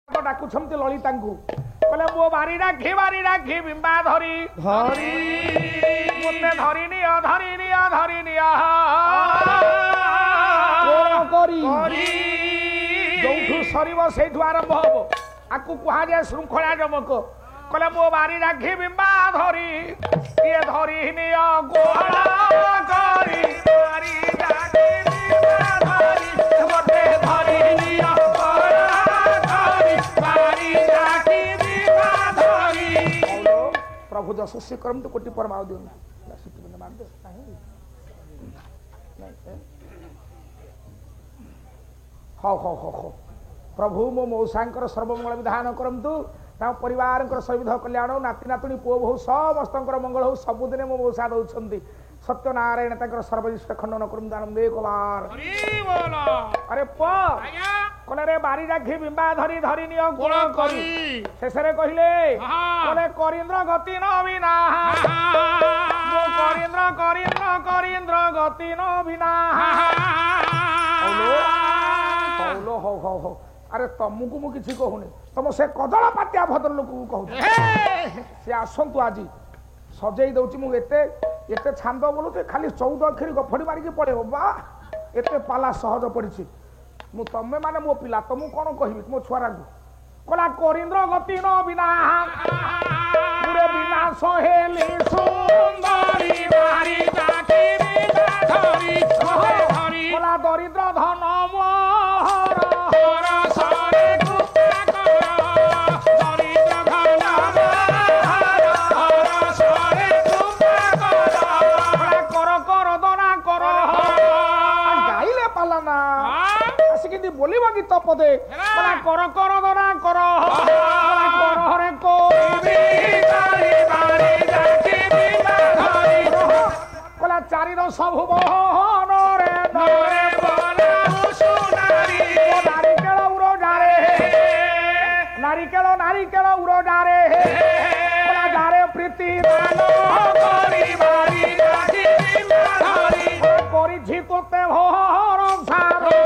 डाकुछंती ललिता को कहले मो बारी राखी बिंबा धरी धरी मुते धरी निया करी जोठू सरीब सेठू आरंभ हबो आकु कुहा जाय श्रृंखला जमक कहले मो बारी राखी बिंबा धरी ये धरी निया गोहला करी बारी राखी बिंबा धरी मुते धरी निया प्रभु जशस्वी करम तो कोटि परमाव दियो हो प्रभु मो मौसांकर सर्वमंगल विधान करंतु ता परिवार सर्विध कल्याण नाती नातुणी पुओ बहु समस्त मंगल हो सबुदिने मो मौसा दौरान सत्यनारायण सर्वजिष्ट खंडन करम दानम दे कलार अरे कले रे बारी राखी बिंबा धरी धरी नियो गुण करी शेषरे कहिले कले करीन्द्र गति न बिना मो करीन्द्र गति न बिना हो अरे तुमको मु किछि कहूनी तुम से कदळ पातिया भद्र लोक को कहू से आसंतु आज सजेई दउची मु एते एते छांद बोलुते खाली 14 अक्षरी गफड़ी मारिकी पड़े बा एते पाला सहज पड़िछि मु तमे माने मो पिला तुम कोन कहबी मो छुआरा को कला करीन्द्र गति न बिना पुरे बिना सहेली सुंदरी बारी राखी बिना धरी कला दरिद्र धन मोहर हर सरे गुप्ता कर दरिद्र धन मोहर हर सरे गुप्ता कर दना कर गाइले पालाना आसिकिंदी बोलिबा गीत पदे कला कर दना कर हरे को कला चारि सब मोहन रे नरे नारिकेल उरो डारे कला डारे प्रीति दान करी बारी राखी बिंबा धरी करिछि तोते भोर सारो